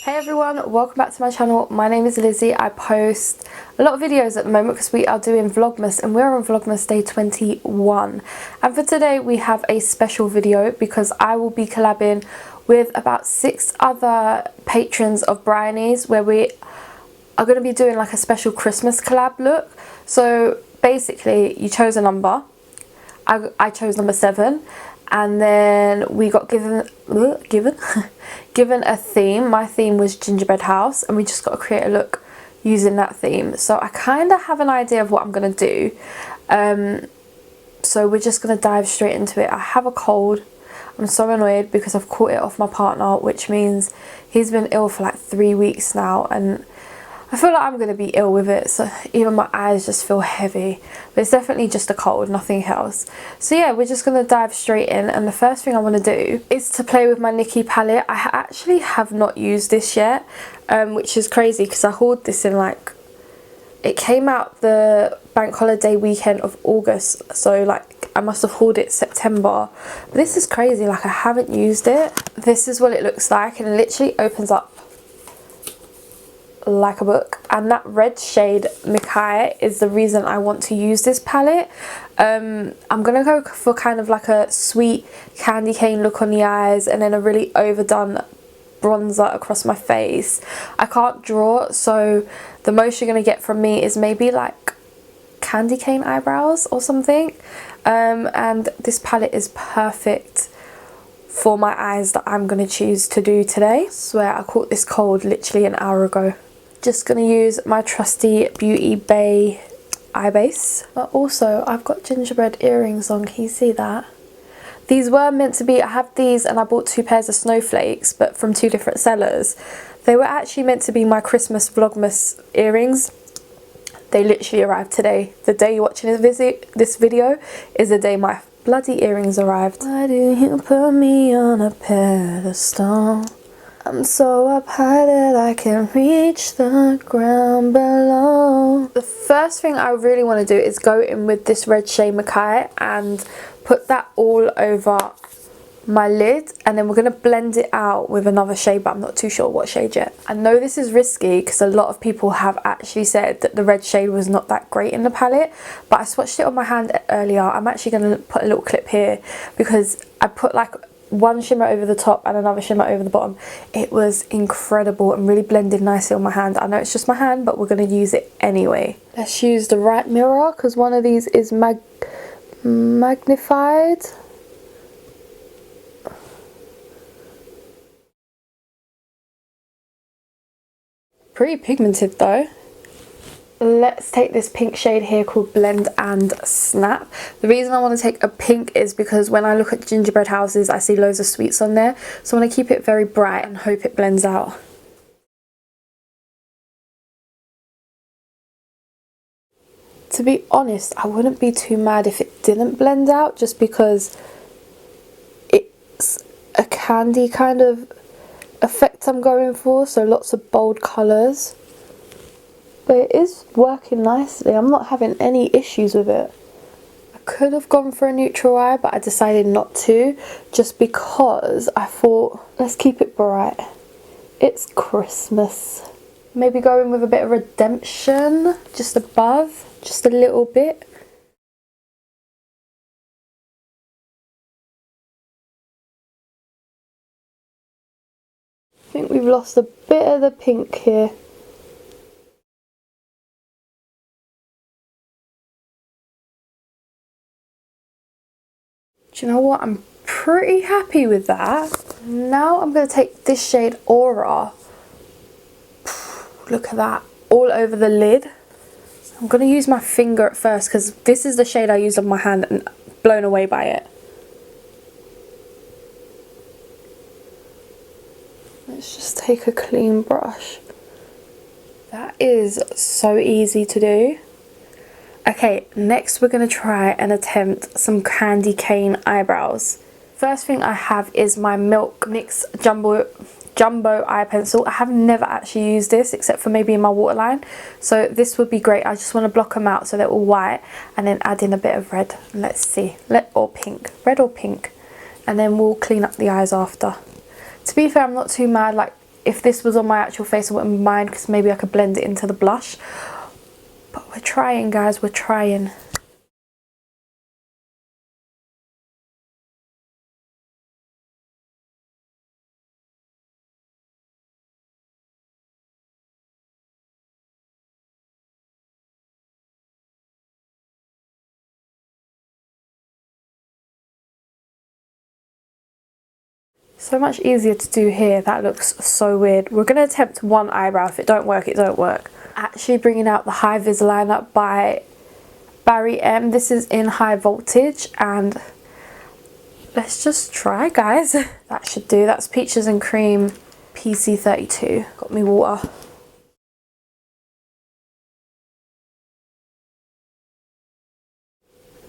Hey everyone, welcome back to my channel. My name is Lizzie. I post a lot of videos at the moment because we are doing Vlogmas and we're on Vlogmas day 21. And for today we have a special video because I will be collabing with about 6 other patrons of Bryony's where we are going to be doing like a special Christmas collab look. So basically you chose a number. I chose number 7. And then we got given a theme. My theme was Gingerbread house, and we just got to create a look using that theme. So I kind of have an idea of what I'm going to do. So we're just going to dive straight into it. I have a cold. I'm so annoyed because I've caught it off my partner, which means he's been ill for like 3 weeks now, and I feel like I'm going to be ill with it, so even my eyes just feel heavy. But it's definitely just a cold, nothing else. So yeah, we're just going to dive straight in, and the first thing I want to do is to play with my Nikki palette. I actually have not used this yet, which is crazy because I hauled this in like... It came out the bank holiday weekend of August, so like I must have hauled it September. But this is crazy, like I haven't used it. This is what it looks like, and it literally opens up like a book, and that red shade Mikai is the reason I want to use this palette. I'm gonna go for kind of like a sweet candy cane look on the eyes and then a really overdone bronzer across my face. I can't draw, so the most you're gonna get from me is maybe like candy cane eyebrows or something, and this palette is perfect for my eyes that I'm gonna choose to do today. I swear I caught this cold literally an hour ago. Just going to use my trusty Beauty Bay eye base. But also I've got gingerbread earrings on, can you see that? These were meant to be, I have these and I bought 2 pairs of snowflakes, but from 2 different sellers. They were actually meant to be my Christmas Vlogmas earrings. They literally arrived today. The day you're watching this video is the day my bloody earrings arrived. Why do you put me on a pedestal? I'm so up high that I can reach the ground below. The first thing I really want to do is go in with this red shade Mikai and put that all over my lid, and then we're going to blend it out with another shade, but I'm not too sure what shade yet. I know this is risky because a lot of people have actually said that the red shade was not that great in the palette, but I swatched it on my hand earlier. I'm actually going to put a little clip here because I put like one shimmer over the top and another shimmer over the bottom. It was incredible and really blended nicely on my hand. I know it's just my hand, but we're going to use it anyway. Let's use the right mirror because one of these is magnified. Pretty pigmented though. Let's take this pink shade here called Blend and Snap. The reason I want to take a pink is because when I look at gingerbread houses I see loads of sweets on there, so I want to keep it very bright and hope it blends out. To be honest, I wouldn't be too mad if it didn't blend out, just because it's a candy kind of effect I'm going for, so lots of bold colours. But it is working nicely. I'm not having any issues with it. I could have gone for a neutral eye, but I decided not to, just because I thought, let's keep it bright. It's Christmas. Maybe go in with a bit of redemption, just above, just a little bit. I think we've lost a bit of the pink here. Do you know what? I'm pretty happy with that. Now I'm going to take this shade Aura. Look at that. All over the lid. I'm going to use my finger at first because this is the shade I used on my hand and blown away by it. Let's just take a clean brush. That is so easy to do. Okay, next we're going to try and attempt some candy cane eyebrows. First thing I have is my Milk NYX Jumbo eye pencil. I have never actually used this except for maybe in my waterline, so this would be great. I just want to block them out so they're all white and then add in a bit of red. Let's see, or pink, red or pink, and then we'll clean up the eyes after. To be fair, I'm not too mad. Like, if this was on my actual face I wouldn't mind, because maybe I could blend it into the blush. But we're trying, guys, we're trying. So much easier to do here. That looks so weird. We're going to attempt one eyebrow. If it don't work, it don't work. Actually bringing out the High Vis liner by Barry M. This is in High Voltage, and let's just try, guys. That should do. That's Peaches and Cream PC32. Got me water.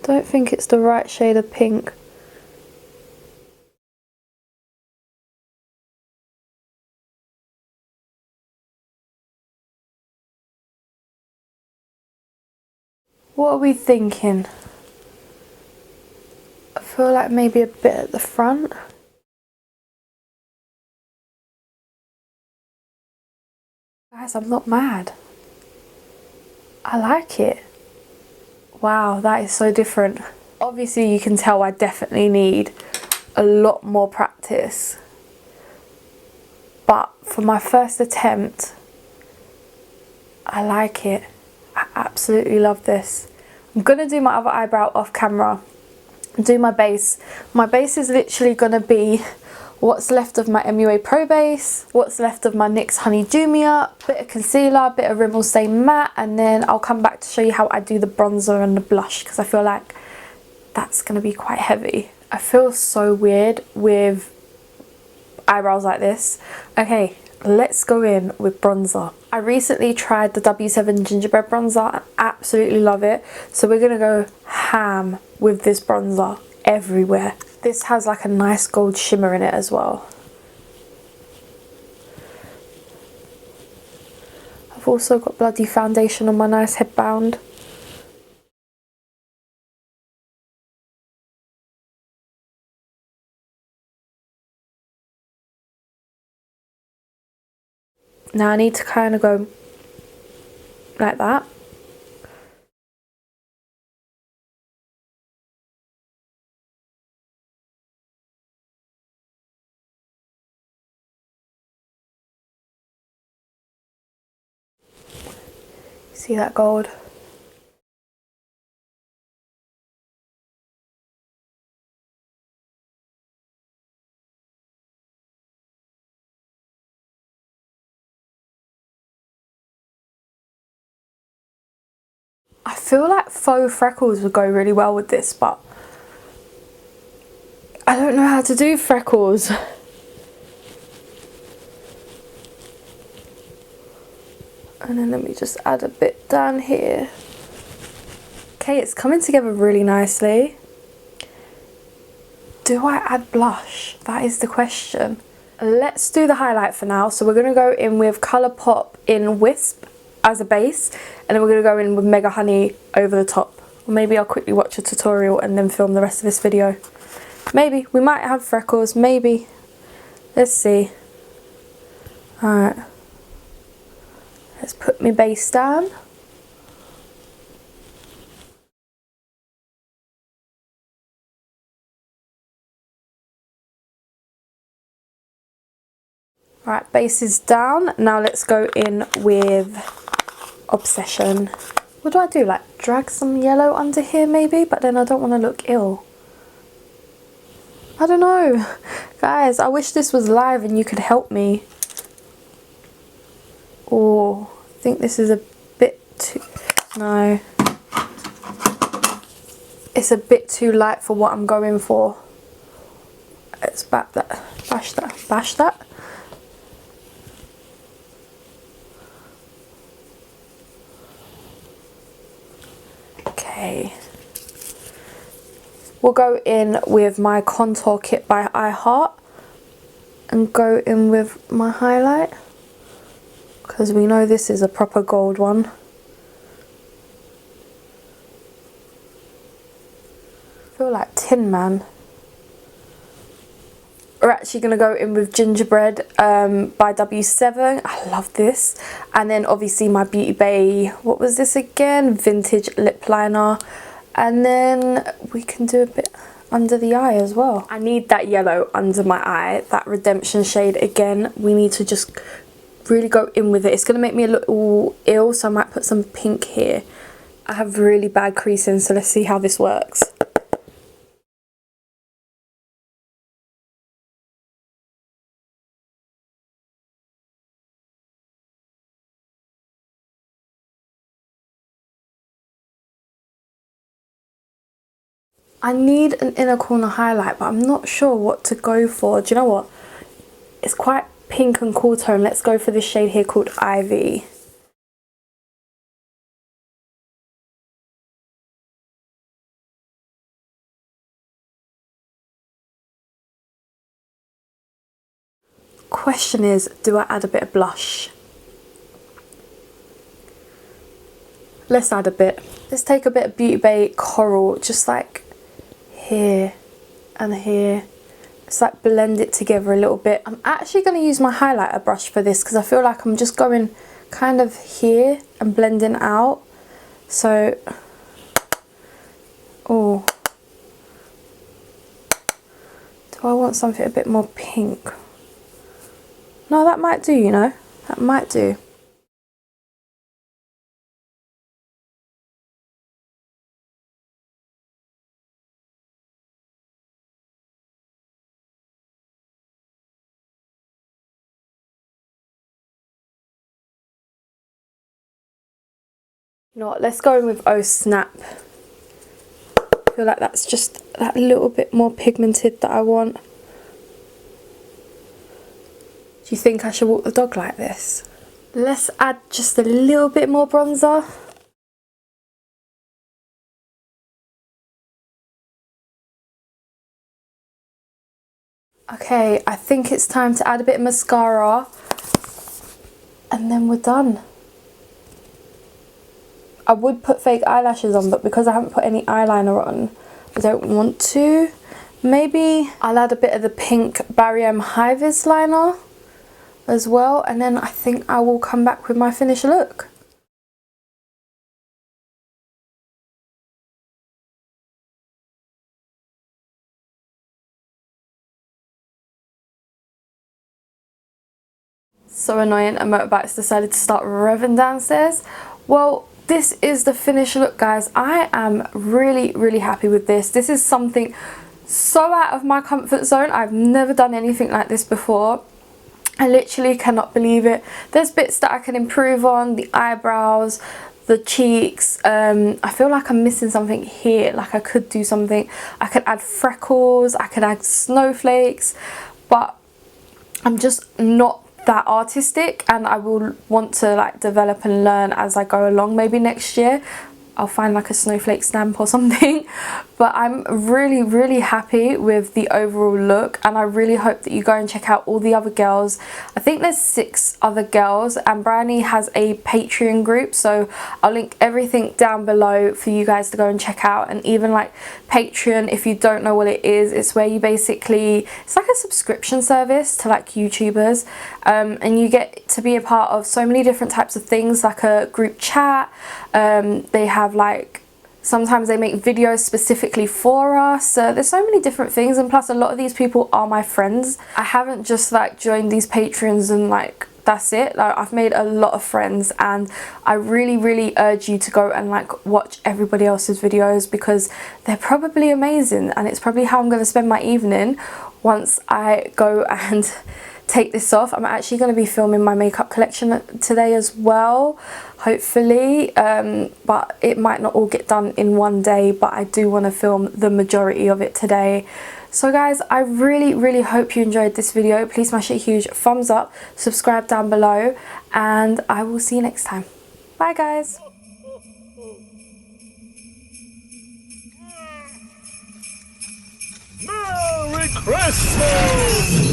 Don't think it's the right shade of pink. What are we thinking? I feel like maybe a bit at the front. Guys, I'm not mad. I like it. Wow, that is so different. Obviously you can tell I definitely need a lot more practice. But for my first attempt, I like it. I absolutely love this. I'm going to do my other eyebrow off camera. Do my base. My base is literally going to be what's left of my MUA Pro base, what's left of my NYX Honey Dew Me Up, bit of concealer, bit of Rimmel Stay Matte, and then I'll come back to show you how I do the bronzer and the blush, because I feel like that's going to be quite heavy. I feel so weird with eyebrows like this. Okay, let's go in with bronzer. I recently tried the W7 Gingerbread bronzer and absolutely love it. So we're going to go ham with this bronzer everywhere. This has like a nice gold shimmer in it as well. I've also got bloody foundation on my nice headband. Now I need to kind of go like that. See that gold? I feel like faux freckles would go really well with this, but I don't know how to do freckles. And then let me just add a bit down here. Okay, it's coming together really nicely. Do I add blush? That is the question. Let's do the highlight for now. So we're going to go in with Colourpop in Wisp as a base, and then we're going to go in with Mega Honey over the top. Or maybe I'll quickly watch a tutorial and then film the rest of this video. Maybe. We might have freckles. Maybe. Let's see. Alright. Let's put my base down. Alright, base is down. Now let's go in with Obsession. What do I do? Like drag some yellow under here maybe? But then I don't want to look ill. I don't know. Guys, I wish this was live and you could help me. Oh, I think this is a bit too... No. It's a bit too light for what I'm going for. Let's bash that. Bash that. Okay. We'll go in with my contour kit by iHeart and go in with my highlight, because we know this is a proper gold one. I feel like Tin Man. we're actually going to go in with Gingerbread by W7. I love this. And then obviously my Beauty Bay, what was this again? Vintage lip liner. And then we can do a bit under the eye as well. I need that yellow under my eye, that Redemption shade again. We need to just really go in with it. It's going to make me a little ill, so I might put some pink here. I have really bad creasing, so let's see how this works. I need an inner corner highlight, but I'm not sure what to go for. Do you know what? It's quite pink and cool tone. Let's go for this shade here called Ivy. Question is, do I add a bit of blush? Let's add a bit. Let's take a bit of Beauty Bay Coral, just like here and here. Just like blend it together a little bit. I'm actually going to use my highlighter brush for this because I feel like I'm just going kind of here and blending out. So, oh, do I want something a bit more pink? No, that might do, you know, that might do. You know what, let's go in with Oh Snap. I feel like that's just that little bit more pigmented that I want. Do you think I should walk the dog like this? Let's add just a little bit more bronzer. Okay, I think it's time to add a bit of mascara. And then we're done. I would put fake eyelashes on, but because I haven't put any eyeliner on, I don't want to. Maybe I'll add a bit of the pink Barry M High Vis liner as well, and then I think I will come back with my finished look. So annoying, a motorbike's decided to start revving downstairs. Well, this is the finished look, guys. I am really happy with this. This is something so out of my comfort zone. I've never done anything like this before. I literally cannot believe it. There's bits that I can improve on, the eyebrows, the cheeks. I feel like I'm missing something here, like I could do something. I could add freckles, I could add snowflakes, but I'm just not that artistic, and I will want to like develop and learn as I go along. Maybe next year I'll find like a snowflake stamp or something. But I'm really happy with the overall look, and I really hope that you go and check out all the other girls. I think there's 6 other girls, and Bryony has a Patreon group, so I'll link everything down below for you guys to go and check out. And even like Patreon, if you don't know what it is, it's where you basically, it's like a subscription service to like YouTubers, and you get to be a part of so many different types of things, like a group chat. They have like, sometimes they make videos specifically for us. There's so many different things, and plus a lot of these people are my friends. I haven't just like joined these Patreons and like that's it. Like, I've made a lot of friends, and I really urge you to go and like watch everybody else's videos, because they're probably amazing, and it's probably how I'm going to spend my evening once I go and take this off. I'm actually going to be filming my makeup collection today as well, hopefully, but it might not all get done in one day, but I do want to film the majority of it today. So guys, I really hope you enjoyed this video. Please smash a huge thumbs up, subscribe down below, and I will see you next time. Bye guys. Merry Christmas!